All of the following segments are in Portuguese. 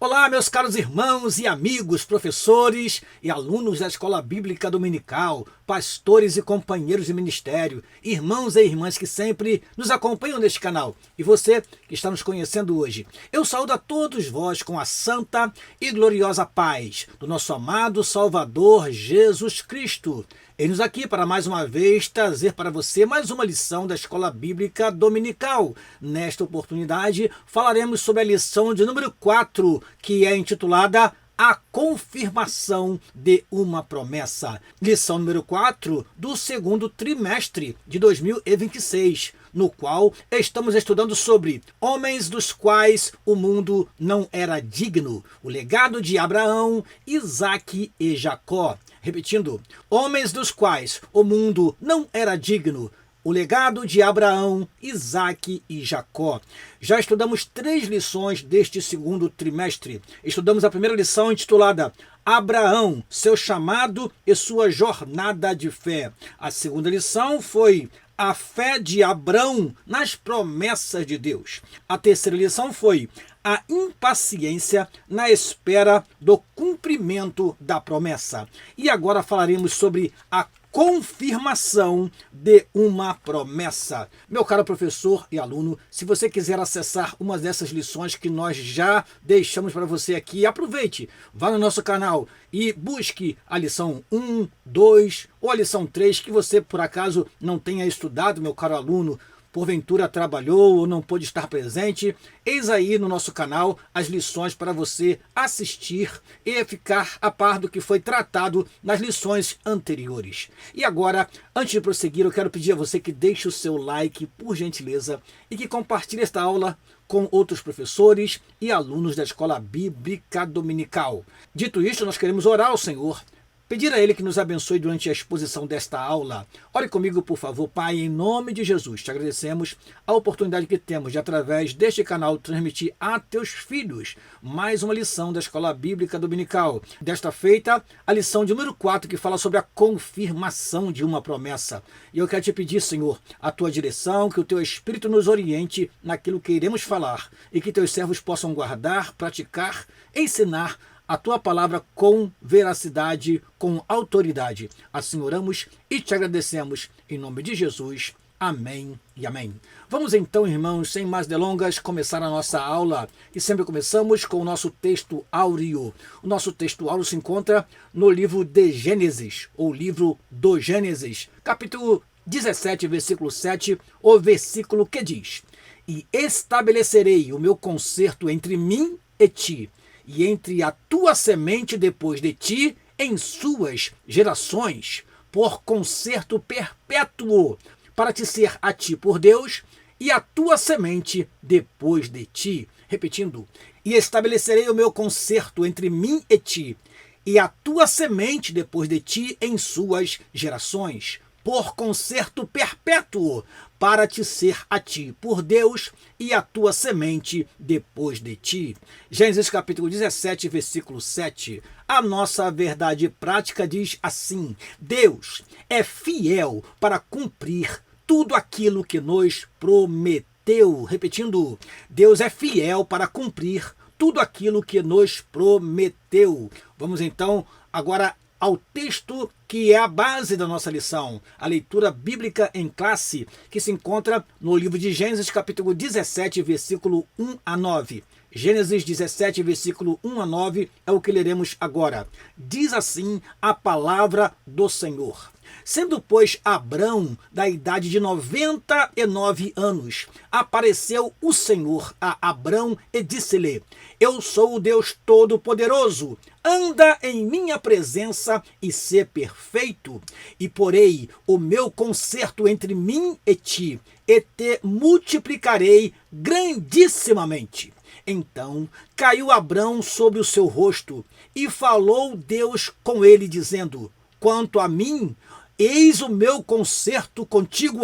Olá, meus caros irmãos e amigos, professores e alunos da Escola Bíblica Dominical, pastores e companheiros de ministério, irmãos e irmãs que sempre nos acompanham neste canal e você que está nos conhecendo hoje. Eu saúdo a todos vós com a santa e gloriosa paz do nosso amado Salvador Jesus Cristo. Eis-nos aqui para mais uma vez trazer para você mais uma lição da Escola Bíblica Dominical. Nesta oportunidade falaremos sobre a lição de número 4, que é intitulada A Confirmação de uma Promessa. Lição número 4 do segundo trimestre de 2026, no qual estamos estudando sobre homens dos quais o mundo não era digno, o legado de Abraão, Isaque e Jacó. Repetindo, homens dos quais o mundo não era digno, o legado de Abraão, Isaque e Jacó. Já estudamos 3 lições deste segundo trimestre. Estudamos a primeira lição intitulada Abraão, seu chamado e sua jornada de fé. A segunda lição foi a fé de Abraão nas promessas de Deus. A terceira lição foi a impaciência na espera do cumprimento da promessa. E agora falaremos sobre a confirmação de uma promessa. Meu caro professor e aluno, se você quiser acessar uma dessas lições que nós já deixamos para você aqui, aproveite, vá no nosso canal e busque a lição 1, 2 ou a lição 3 que você por acaso não tenha estudado, meu caro aluno, porventura trabalhou ou não pôde estar presente. Eis aí no nosso canal as lições para você assistir e ficar a par do que foi tratado nas lições anteriores. E agora, antes de prosseguir, eu quero pedir a você que deixe o seu like, por gentileza, e que compartilhe esta aula com outros professores e alunos da Escola Bíblica Dominical. Dito isto, nós queremos orar ao Senhor, pedir a Ele que nos abençoe durante a exposição desta aula. Ore comigo, por favor. Pai, em nome de Jesus, te agradecemos a oportunidade que temos de, através deste canal, transmitir a teus filhos mais uma lição da Escola Bíblica Dominical. Desta feita, a lição de número 4, que fala sobre a confirmação de uma promessa. E eu quero te pedir, Senhor, a tua direção, que o teu Espírito nos oriente naquilo que iremos falar e que teus servos possam guardar, praticar, ensinar a tua palavra com veracidade, com autoridade. Assim oramos e te agradecemos em nome de Jesus. Amém e amém. Vamos então, irmãos, sem mais delongas, começar a nossa aula. E sempre começamos com o nosso texto áureo. O nosso texto áureo se encontra no livro de Gênesis, ou livro do Gênesis, capítulo 17, versículo 7, o versículo que diz: E estabelecerei o meu concerto entre mim e ti, e entre a tua semente depois de ti, em suas gerações, por concerto perpétuo, para te ser a ti por Deus, e a tua semente depois de ti. Repetindo, e estabelecerei o meu concerto entre mim e ti, e a tua semente depois de ti, em suas gerações, por concerto perpétuo, para te ser a ti por Deus e a tua semente depois de ti. Gênesis capítulo 17, versículo 7. A nossa verdade prática diz assim: Deus é fiel para cumprir tudo aquilo que nos prometeu. Repetindo, Deus é fiel para cumprir tudo aquilo que nos prometeu. Vamos então agora ao texto que é a base da nossa lição, a leitura bíblica em classe, que se encontra no livro de Gênesis, capítulo 17, versículo 1 a 9. Gênesis 17, versículo 1 a 9 é o que leremos agora. Diz assim a palavra do Senhor: Sendo, pois, Abrão da idade de 99 anos, apareceu o Senhor a Abrão e disse-lhe: Eu sou o Deus Todo-Poderoso, anda em minha presença e sê perfeito, e porei o meu concerto entre mim e ti, e te multiplicarei grandissimamente. Então caiu Abrão sobre o seu rosto, e falou Deus com ele, dizendo: Quanto a mim, eis o meu concerto contigo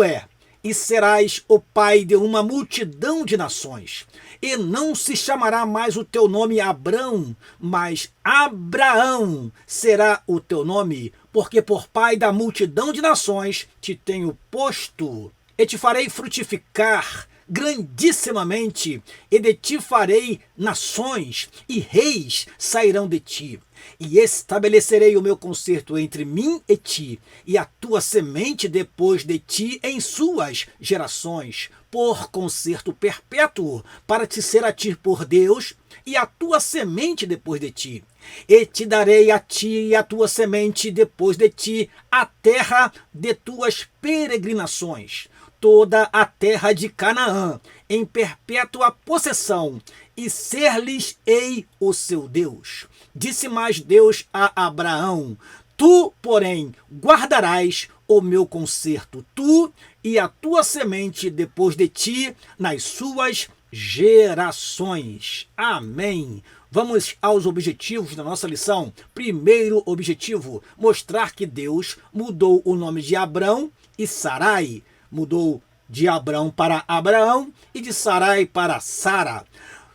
e serás o pai de uma multidão de nações. E não se chamará mais o teu nome Abrão, mas Abraão será o teu nome, porque por pai da multidão de nações te tenho posto. E te farei frutificar, grandissimamente, e de ti farei nações, e reis sairão de ti. E estabelecerei o meu concerto entre mim e ti, e a tua semente depois de ti em suas gerações, por concerto perpétuo, para te ser a ti por Deus, e a tua semente depois de ti. E te darei a ti e a tua semente depois de ti a terra de tuas peregrinações, toda a terra de Canaã, em perpétua possessão, e ser-lhes-ei o seu Deus. Disse mais Deus a Abraão: tu, porém, guardarás o meu concerto, tu e a tua semente depois de ti, nas suas gerações. Amém. Vamos aos objetivos da nossa lição. Primeiro objetivo: mostrar que Deus mudou o nome de Abrão e Sarai. Mudou de Abrão para Abraão e de Sarai para Sara.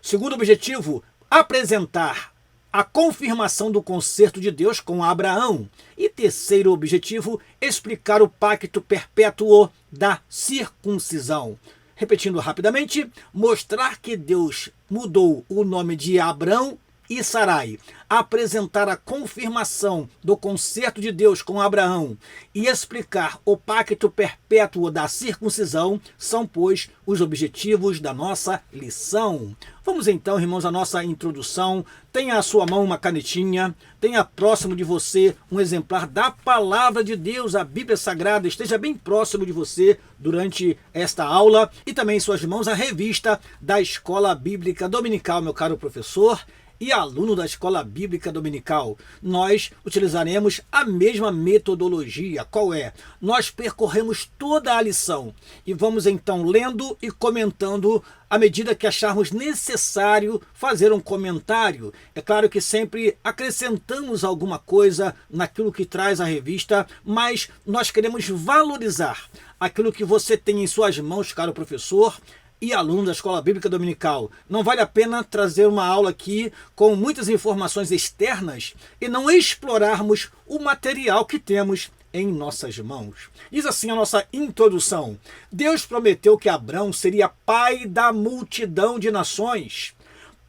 Segundo objetivo: apresentar a confirmação do concerto de Deus com Abraão. E terceiro objetivo: explicar o pacto perpétuo da circuncisão. Repetindo rapidamente: mostrar que Deus mudou o nome de Abrão e Sarai, apresentar a confirmação do concerto de Deus com Abraão e explicar o pacto perpétuo da circuncisão são, pois, os objetivos da nossa lição. Vamos então, irmãos, à nossa introdução. Tenha à sua mão uma canetinha, tenha próximo de você um exemplar da Palavra de Deus, a Bíblia Sagrada, esteja bem próximo de você durante esta aula e também em suas mãos a revista da Escola Bíblica Dominical, meu caro professor e aluno da Escola Bíblica Dominical. Nós utilizaremos a mesma metodologia. Qual é? Nós percorremos toda a lição e vamos então lendo e comentando à medida que acharmos necessário fazer um comentário. É claro que sempre acrescentamos alguma coisa naquilo que traz a revista, mas nós queremos valorizar aquilo que você tem em suas mãos, caro professor e aluno da Escola Bíblica Dominical. Não vale a pena trazer uma aula aqui com muitas informações externas e não explorarmos o material que temos em nossas mãos. Diz assim a nossa introdução: Deus prometeu que Abrão seria pai da multidão de nações,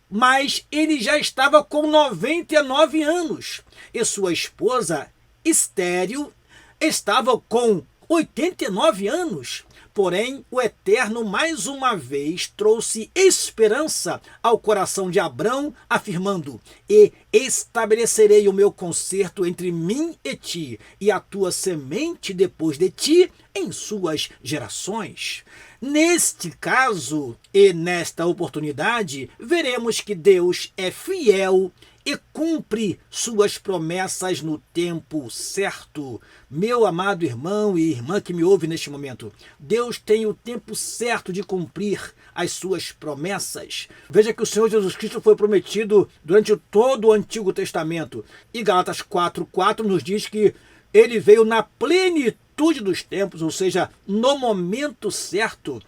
mas ele já estava com 99 anos e sua esposa, estéril, estava com 89 anos. Porém, o Eterno mais uma vez trouxe esperança ao coração de Abrão, afirmando: e estabelecerei o meu concerto entre mim e ti, e a tua semente depois de ti, em suas gerações. Neste caso e nesta oportunidade, veremos que Deus é fiel e cumpre suas promessas no tempo certo. Meu amado irmão e irmã que me ouve neste momento, Deus tem o tempo certo de cumprir as suas promessas. Veja que o Senhor Jesus Cristo foi prometido durante todo o Antigo Testamento. E Gálatas 4:4 nos diz que ele veio na plenitude dos tempos, ou seja, no momento certo.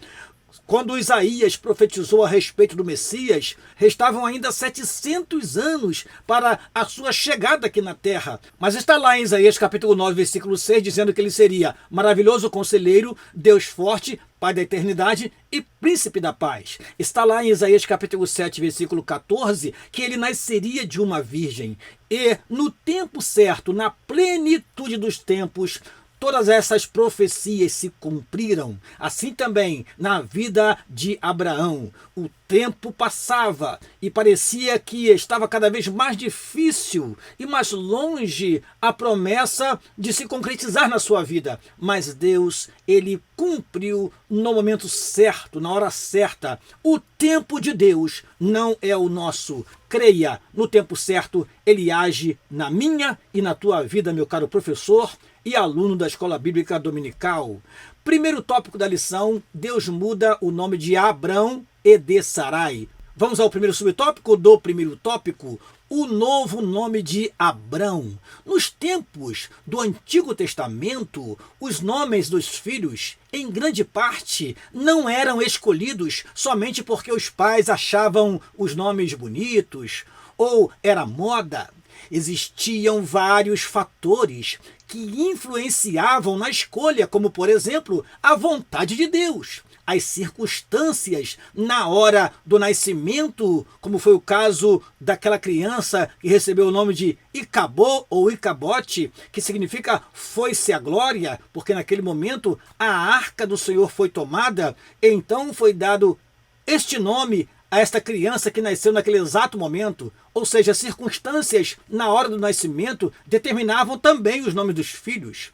Quando Isaías profetizou a respeito do Messias, restavam ainda 700 anos para a sua chegada aqui na terra. Mas está lá em Isaías capítulo 9, versículo 6, dizendo que ele seria maravilhoso conselheiro, Deus forte, Pai da eternidade e príncipe da paz. Está lá em Isaías capítulo 7, versículo 14, que ele nasceria de uma virgem. E no tempo certo, na plenitude dos tempos, todas essas profecias se cumpriram. Assim também na vida de Abraão. O tempo passava e parecia que estava cada vez mais difícil e mais longe a promessa de se concretizar na sua vida. Mas Deus, ele cumpriu no momento certo, na hora certa. O tempo de Deus não é o nosso. Creia, no tempo certo, ele age na minha e na tua vida, meu caro professor e aluno da Escola Bíblica Dominical. Primeiro tópico da lição: Deus muda o nome de Abrão e de Sarai. Vamos ao primeiro subtópico do primeiro tópico: o novo nome de Abrão. Nos tempos do Antigo Testamento, os nomes dos filhos, em grande parte, não eram escolhidos somente porque os pais achavam os nomes bonitos ou era moda. Existiam vários fatores que influenciavam na escolha, como, por exemplo, a vontade de Deus. as circunstâncias na hora do nascimento, como foi o caso daquela criança que recebeu o nome de Icabô ou Icabote, que significa foi-se a glória, porque naquele momento a arca do Senhor foi tomada, e então foi dado este nome a esta criança que nasceu naquele exato momento. Ou seja, as circunstâncias na hora do nascimento determinavam também os nomes dos filhos,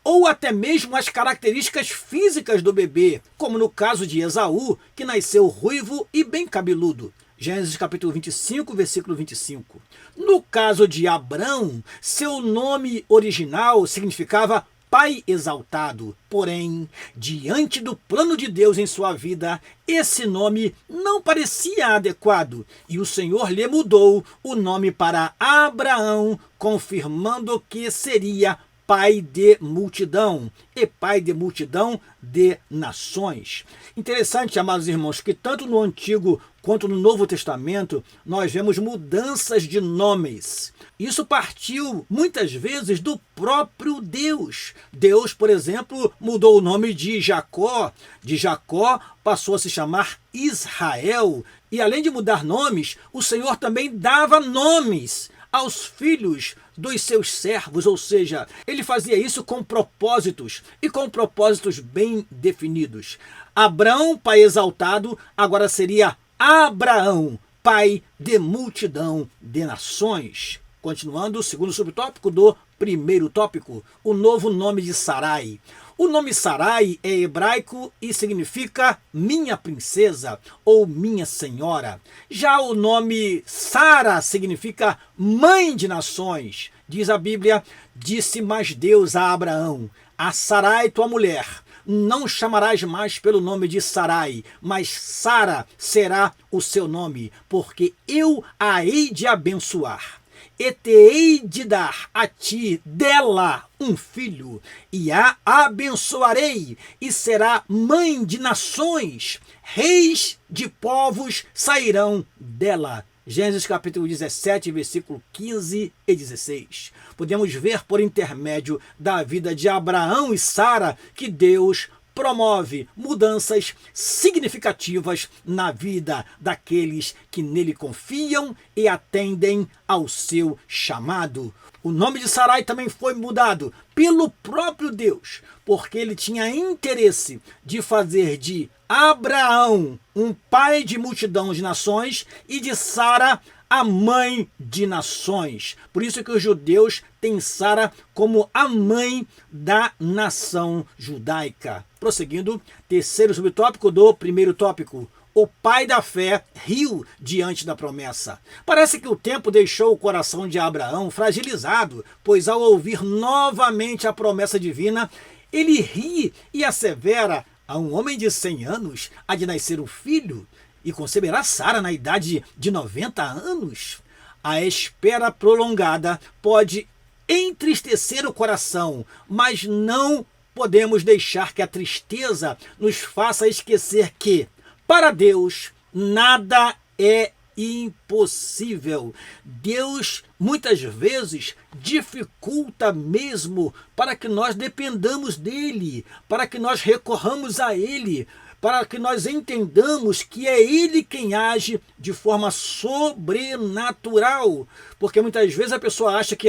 ou até mesmo as características físicas do bebê, como no caso de Esaú, que nasceu ruivo e bem cabeludo. Gênesis capítulo 25, versículo 25. No caso de Abrão, seu nome original significava Pai exaltado. Porém, diante do plano de Deus em sua vida, esse nome não parecia adequado, e o Senhor lhe mudou o nome para Abraão, confirmando que seria pai de multidão, e pai de multidão de nações. Interessante, amados irmãos, que tanto no Antigo quanto no Novo Testamento, nós vemos mudanças de nomes. Isso partiu, muitas vezes, do próprio Deus. Deus, por exemplo, mudou o nome de Jacó. De Jacó passou a se chamar Israel. E além de mudar nomes, o Senhor também dava nomes aos filhos dos seus servos, ou seja, ele fazia isso com propósitos, e com propósitos bem definidos. Abrão, pai exaltado, agora seria Abraão, pai de multidão de nações. Continuando, o segundo subtópico do primeiro tópico, o novo nome de Sarai. O nome Sarai é hebraico e significa minha princesa ou minha senhora. Já o nome Sara significa mãe de nações. Diz a Bíblia, disse mais Deus a Abraão, a Sarai tua mulher, não chamarás mais pelo nome de Sarai, mas Sara será o seu nome, porque eu a hei de abençoar. E te hei de dar a ti dela um filho, e a abençoarei, e será mãe de nações, reis de povos sairão dela. Gênesis capítulo 17, versículo 15 e 16. Podemos ver por intermédio da vida de Abraão e Sara que Deus promove mudanças significativas na vida daqueles que nele confiam e atendem ao seu chamado. O nome de Sarai também foi mudado pelo próprio Deus, porque ele tinha interesse de fazer de Abraão um pai de multidão de nações e de Sara a mãe de nações. Por isso que os judeus têm Sara como a mãe da nação judaica. Prosseguindo, terceiro subtópico do primeiro tópico. O pai da fé riu diante da promessa. Parece que o tempo deixou o coração de Abraão fragilizado, pois ao ouvir novamente a promessa divina, ele ri e assevera: a um homem de 100 anos há de nascer um filho, e conceberá Sara na idade de 90 anos. A espera prolongada pode entristecer o coração, mas não podemos deixar que a tristeza nos faça esquecer que, para Deus, nada é impossível. Deus, muitas vezes, dificulta mesmo para que nós dependamos dele, para que nós recorramos a ele, para que nós entendamos que é ele quem age de forma sobrenatural. Porque muitas vezes a pessoa acha que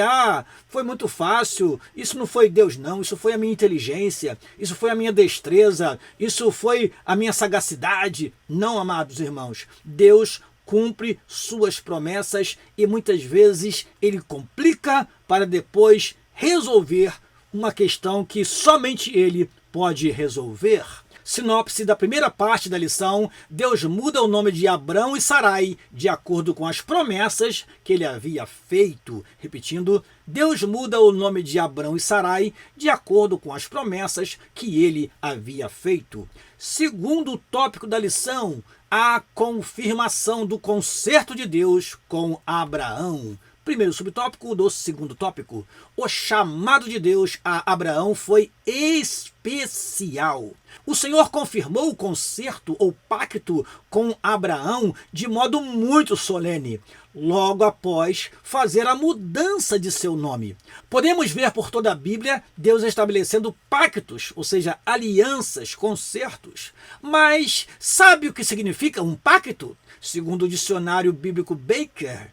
foi muito fácil, isso não foi Deus não, isso foi a minha inteligência, isso foi a minha destreza, isso foi a minha sagacidade. Não, amados irmãos, Deus cumpre suas promessas e muitas vezes ele complica para depois resolver uma questão que somente ele pode resolver. Sinopse da primeira parte da lição: Deus muda o nome de Abrão e Sarai de acordo com as promessas que ele havia feito. Repetindo, Deus muda o nome de Abrão e Sarai de acordo com as promessas que ele havia feito. Segundo tópico da lição, a confirmação do concerto de Deus com Abraão. Primeiro subtópico do segundo tópico. O chamado de Deus a Abraão foi especial. O Senhor confirmou o concerto ou pacto com Abraão de modo muito solene, logo após fazer a mudança de seu nome. Podemos ver por toda a Bíblia Deus estabelecendo pactos, ou seja, alianças, concertos. Mas sabe o que significa um pacto? Segundo o dicionário bíblico Baker,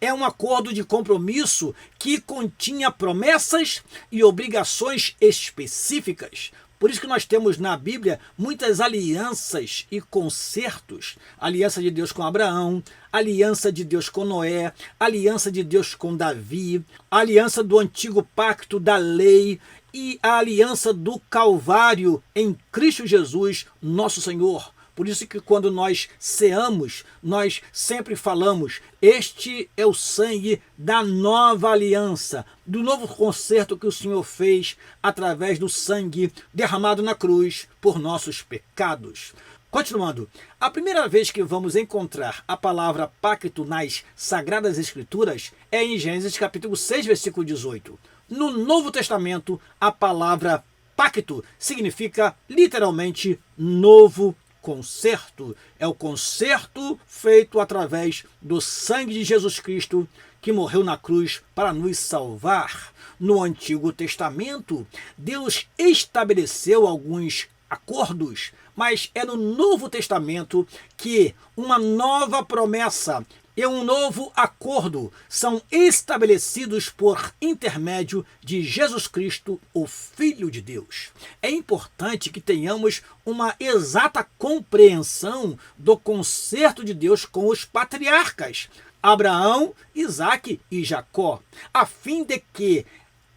é um acordo de compromisso que continha promessas e obrigações específicas. Por isso que nós temos na Bíblia muitas alianças e concertos. Aliança de Deus com Abraão, aliança de Deus com Noé, aliança de Deus com Davi, aliança do antigo pacto da lei e a aliança do Calvário em Cristo Jesus, nosso Senhor. Por isso que quando nós ceamos, nós sempre falamos, este é o sangue da nova aliança, do novo concerto que o Senhor fez através do sangue derramado na cruz por nossos pecados. Continuando, a primeira vez que vamos encontrar a palavra pacto nas Sagradas Escrituras é em Gênesis capítulo 6, versículo 18. No Novo Testamento, a palavra pacto significa literalmente novo concerto. É o concerto feito através do sangue de Jesus Cristo que morreu na cruz para nos salvar. No Antigo Testamento, Deus estabeleceu alguns acordos, mas é no Novo Testamento que uma nova promessa e um novo acordo são estabelecidos por intermédio de Jesus Cristo, o Filho de Deus. É importante que tenhamos uma exata compreensão do concerto de Deus com os patriarcas, Abraão, Isaque e Jacó, a fim de que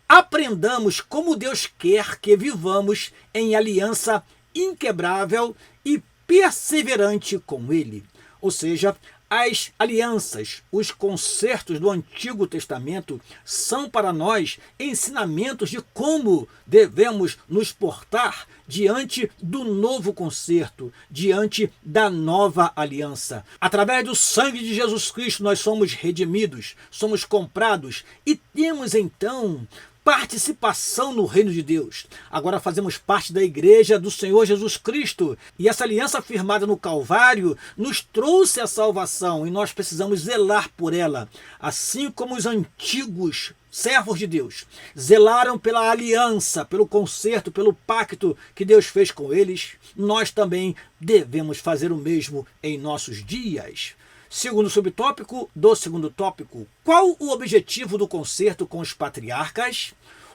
aprendamos como Deus quer que vivamos em aliança inquebrável e perseverante com Ele. Ou seja, as alianças, os concertos do Antigo Testamento são para nós ensinamentos de como devemos nos portar diante do novo concerto, diante da nova aliança. Através do sangue de Jesus Cristo nós somos redimidos, somos comprados e temos então participação no reino de Deus. Agora fazemos parte da igreja do Senhor Jesus Cristo. E essa aliança firmada no Calvário nos trouxe a salvação e nós precisamos zelar por ela. Assim como os antigos servos de Deus zelaram pela aliança, pelo concerto, pelo pacto que Deus fez com eles, nós também devemos fazer o mesmo em nossos dias. Segundo subtópico do segundo tópico, qual o objetivo do concerto com os patriarcas?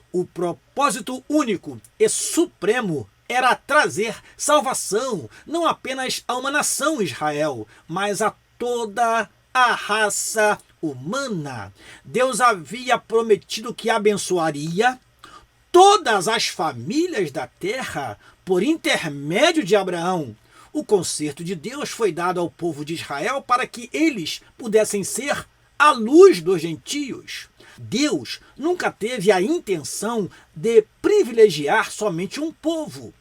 O propósito único e supremo era trazer salvação, não apenas a uma nação Israel, mas a toda a raça humana. Deus havia prometido que abençoaria todas as famílias da terra por intermédio de Abraão. O concerto de Deus foi dado ao povo de Israel para que eles pudessem ser a luz dos gentios. Deus nunca teve a intenção de privilegiar somente um povo.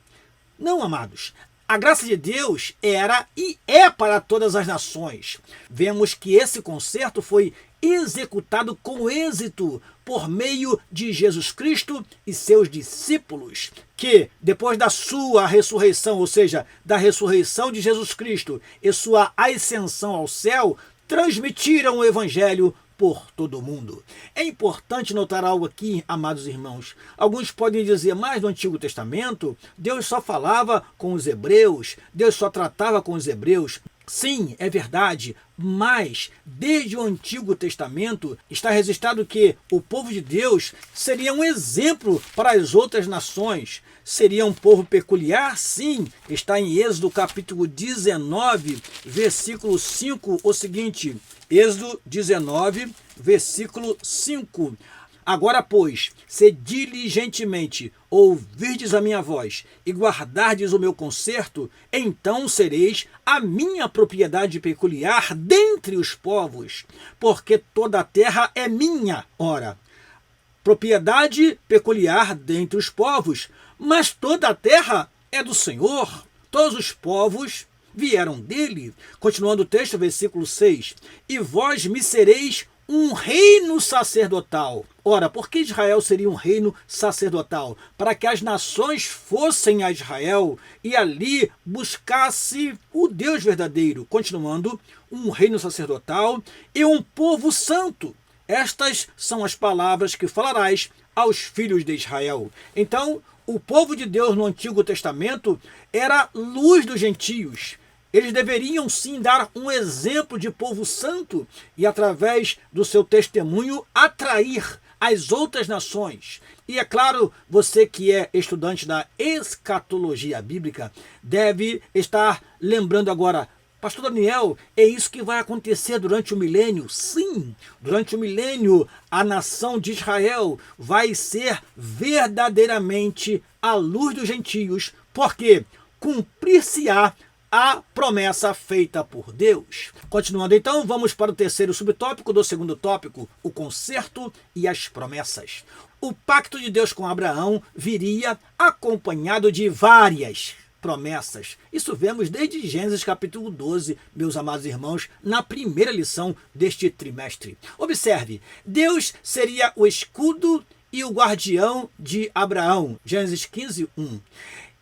Não, amados. A graça de Deus era e é para todas as nações. Vemos que esse concerto foi executado com êxito por meio de Jesus Cristo e seus discípulos, que depois da sua ressurreição, ou seja, da ressurreição de Jesus Cristo e sua ascensão ao céu, transmitiram o evangelho por todo o mundo. É importante notar algo aqui, amados irmãos. Alguns podem dizer, mas no Antigo Testamento, Deus só falava com os hebreus, Deus só tratava com os hebreus. Sim, é verdade, mas desde o Antigo Testamento está registrado que o povo de Deus seria um exemplo para as outras nações. Seria um povo peculiar? Sim, está em Êxodo capítulo 19, versículo 5, o seguinte, Êxodo 19, versículo 5. Agora, pois, se diligentemente ouvirdes a minha voz e guardardes o meu concerto, então sereis a minha propriedade peculiar dentre os povos, porque toda a terra é minha. Ora, propriedade peculiar dentre os povos, mas toda a terra é do Senhor. Todos os povos vieram dele. Continuando o texto, versículo 6. E vós me sereis um reino sacerdotal. Ora, por que Israel seria um reino sacerdotal? Para que as nações fossem a Israel e ali buscasse o Deus verdadeiro. Continuando, um reino sacerdotal e um povo santo. Estas são as palavras que falarás aos filhos de Israel. Então, o povo de Deus no Antigo Testamento era luz dos gentios. Eles deveriam sim dar um exemplo de povo santo e, através do seu testemunho, atrair as outras nações. E é claro, você que é estudante da escatologia bíblica deve estar lembrando agora: Pastor Daniel, é isso que vai acontecer durante o milênio? Sim, durante o milênio, a nação de Israel vai ser verdadeiramente a luz dos gentios, porque cumprir-se-á a promessa feita por Deus. Continuando então, vamos para o terceiro subtópico do segundo tópico, o conserto e as promessas. O pacto de Deus com Abraão viria acompanhado de várias promessas. Isso vemos desde Gênesis capítulo 12, meus amados irmãos, na primeira lição deste trimestre. Observe, Deus seria o escudo e o guardião de Abraão, Gênesis 15, 1.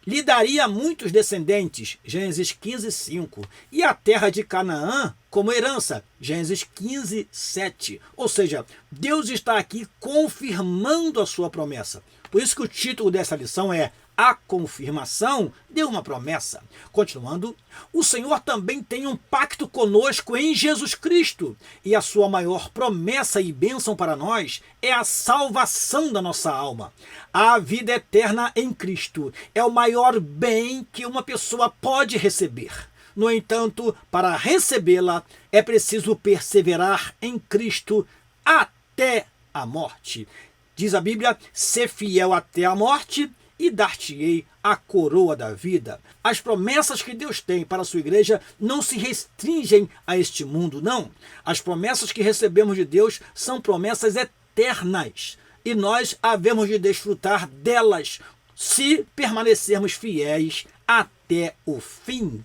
Lhe daria muitos descendentes, Gênesis 15, 5, e a terra de Canaã como herança, Gênesis 15, 7. Ou seja, Deus está aqui confirmando a sua promessa. Por isso que o título dessa lição é A Confirmação de uma Promessa. Continuando, o Senhor também tem um pacto conosco em Jesus Cristo, e a sua maior promessa e bênção para nós é a salvação da nossa alma. A vida eterna em Cristo é o maior bem que uma pessoa pode receber. No entanto, para recebê-la, é preciso perseverar em Cristo até a morte. Diz a Bíblia: ser fiel até a morte e dar-te-ei a coroa da vida. As promessas que Deus tem para a sua igreja não se restringem a este mundo, não. As promessas que recebemos de Deus são promessas eternas e nós havemos de desfrutar delas se permanecermos fiéis até o fim.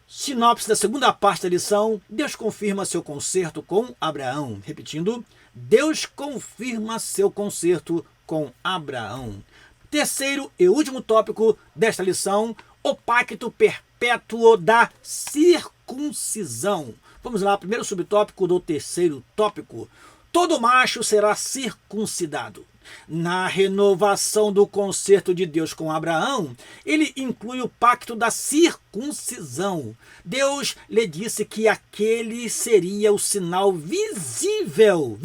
Sinopse da segunda parte da lição: Deus confirma seu concerto com Abraão. Repetindo, Deus confirma seu concerto com Abraão. Terceiro e último tópico desta lição, o pacto perpétuo da circuncisão. Vamos lá, primeiro subtópico do terceiro tópico. Todo macho será circuncidado. Na renovação do concerto de Deus com Abraão, ele inclui o pacto da circuncisão. Deus lhe disse que aquele seria o sinal visível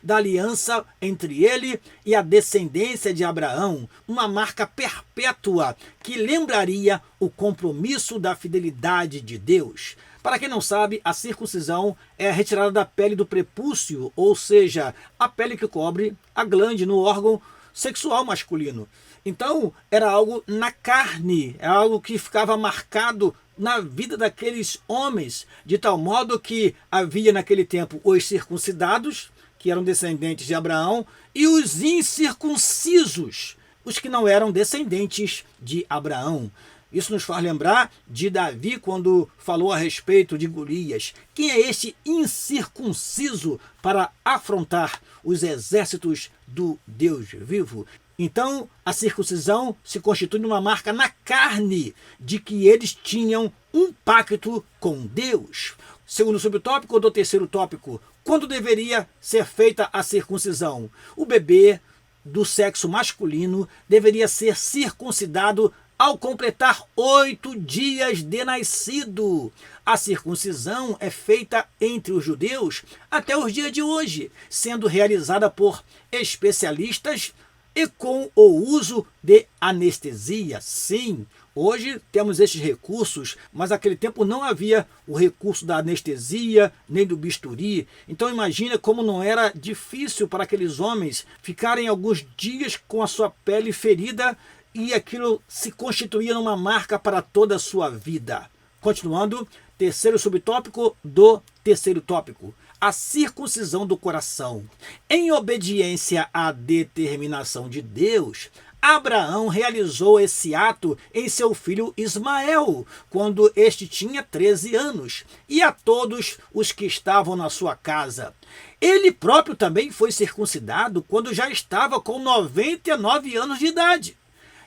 da aliança entre ele e a descendência de Abraão, uma marca perpétua que lembraria o compromisso da fidelidade de Deus. Para quem não sabe, a circuncisão é a retirada da pele do prepúcio, ou seja, a pele que cobre a glande no órgão sexual masculino. Então, era algo na carne, é algo que ficava marcado na vida daqueles homens, de tal modo que havia naquele tempo os circuncidados, que eram descendentes de Abraão, e os incircuncisos, os que não eram descendentes de Abraão. Isso nos faz lembrar de Davi quando falou a respeito de Golias. Quem é este incircunciso para afrontar os exércitos do Deus vivo? Então, a circuncisão se constitui numa marca na carne de que eles tinham um pacto com Deus. Segundo subtópico do terceiro tópico, quando deveria ser feita a circuncisão? O bebê do sexo masculino deveria ser circuncidado ao completar 8 dias de nascido. A circuncisão é feita entre os judeus até os dias de hoje, sendo realizada por especialistas e com o uso de anestesia. Sim, hoje temos estes recursos, mas naquele tempo não havia o recurso da anestesia nem do bisturi. Então imagina como não era difícil para aqueles homens ficarem alguns dias com a sua pele ferida, e aquilo se constituía numa marca para toda a sua vida. Continuando, terceiro subtópico do terceiro tópico, a circuncisão do coração. Em obediência à determinação de Deus, Abraão realizou esse ato em seu filho Ismael, quando este tinha 13 anos, e a todos os que estavam na sua casa. Ele próprio também foi circuncidado quando já estava com 99 anos de idade.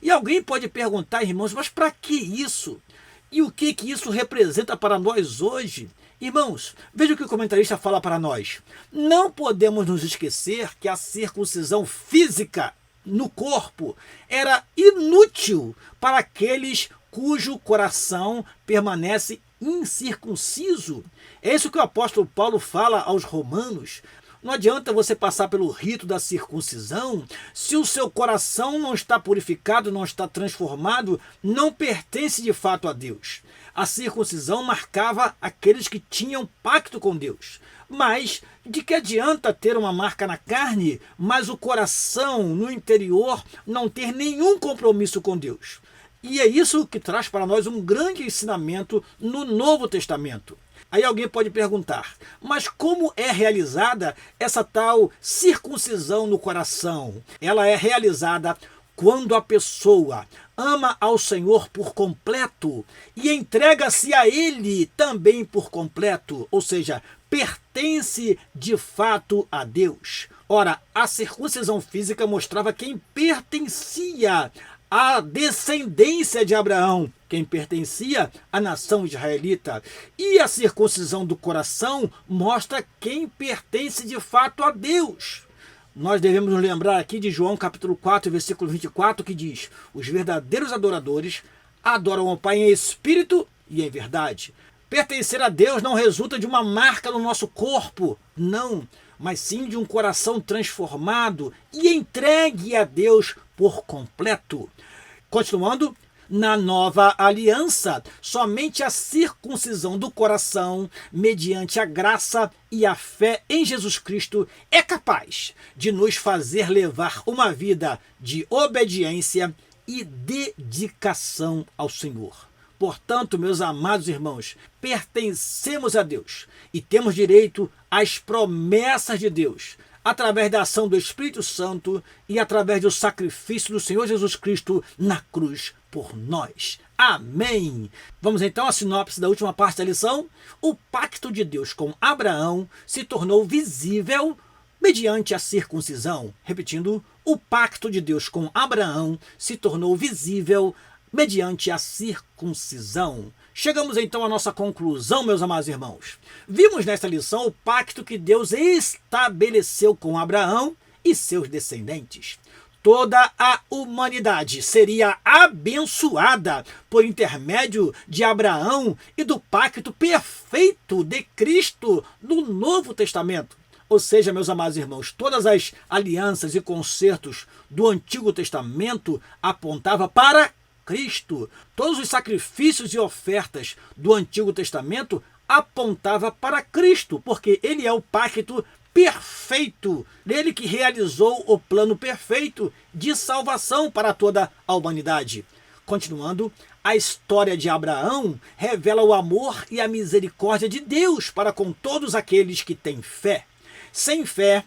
E alguém pode perguntar, irmãos, mas para que isso? E o que isso representa para nós hoje? Irmãos, veja o que o comentarista fala para nós. Não podemos nos esquecer que a circuncisão física no corpo era inútil para aqueles cujo coração permanece incircunciso. É isso que o apóstolo Paulo fala aos romanos. Não adianta você passar pelo rito da circuncisão se o seu coração não está purificado, não está transformado, não pertence de fato a Deus. A circuncisão marcava aqueles que tinham pacto com Deus. Mas de que adianta ter uma marca na carne, mas o coração no interior não ter nenhum compromisso com Deus? E é isso que traz para nós um grande ensinamento no Novo Testamento. Aí alguém pode perguntar, mas como é realizada essa tal circuncisão no coração? Ela é realizada quando a pessoa ama ao Senhor por completo e entrega-se a Ele também por completo, ou seja, pertence de fato a Deus. Ora, a circuncisão física mostrava quem pertencia à descendência de Abraão, quem pertencia à nação israelita. E a circuncisão do coração mostra quem pertence de fato a Deus. Nós devemos nos lembrar aqui de João capítulo 4, versículo 24, que diz: os verdadeiros adoradores adoram ao Pai em espírito e em verdade. Pertencer a Deus não resulta de uma marca no nosso corpo, não, mas sim de um coração transformado e entregue a Deus por completo. Continuando, na nova aliança, somente a circuncisão do coração, mediante a graça e a fé em Jesus Cristo, é capaz de nos fazer levar uma vida de obediência e dedicação ao Senhor. Portanto, meus amados irmãos, pertencemos a Deus e temos direito às promessas de Deus, através da ação do Espírito Santo e através do sacrifício do Senhor Jesus Cristo na cruz por nós. Amém! Vamos então à sinopse da última parte da lição. O pacto de Deus com Abraão se tornou visível mediante a circuncisão. Repetindo, o pacto de Deus com Abraão se tornou visível mediante a circuncisão. Chegamos então à nossa conclusão, meus amados irmãos. Vimos nesta lição o pacto que Deus estabeleceu com Abraão e seus descendentes. Toda a humanidade seria abençoada por intermédio de Abraão e do pacto perfeito de Cristo no Novo Testamento. Ou seja, meus amados irmãos, todas as alianças e concertos do Antigo Testamento apontavam para Cristo. Todos os sacrifícios e ofertas do Antigo Testamento apontavam para Cristo, porque Ele é o pacto perfeito, Ele que realizou o plano perfeito de salvação para toda a humanidade. Continuando, a história de Abraão revela o amor e a misericórdia de Deus para com todos aqueles que têm fé. Sem fé,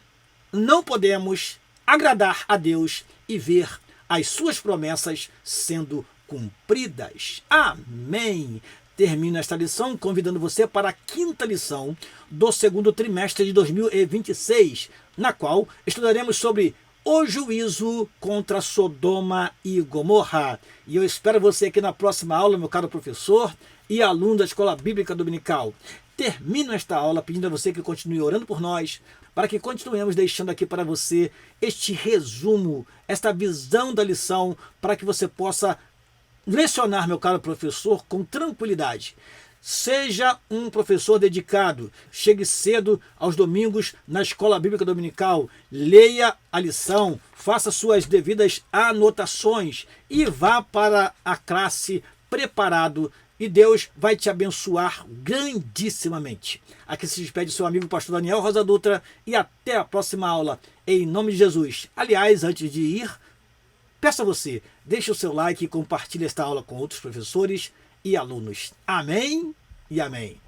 não podemos agradar a Deus e ver as suas promessas sendo cumpridas. Amém! Termino esta lição convidando você para a quinta lição do segundo trimestre de 2026, na qual estudaremos sobre o juízo contra Sodoma e Gomorra. E eu espero você aqui na próxima aula, meu caro professor e aluno da Escola Bíblica Dominical. Termino esta aula pedindo a você que continue orando por nós, para que continuemos deixando aqui para você este resumo, esta visão da lição, para que você possa lecionar, meu caro professor, com tranquilidade. Seja um professor dedicado, chegue cedo aos domingos na Escola Bíblica Dominical, leia a lição, faça suas devidas anotações e vá para a classe preparado, e Deus vai te abençoar grandissimamente. Aqui se despede seu amigo pastor Daniel Rosa Dutra e até a próxima aula, em nome de Jesus. Aliás, antes de ir, peço a você, deixe o seu like e compartilhe esta aula com outros professores e alunos. Amém e amém.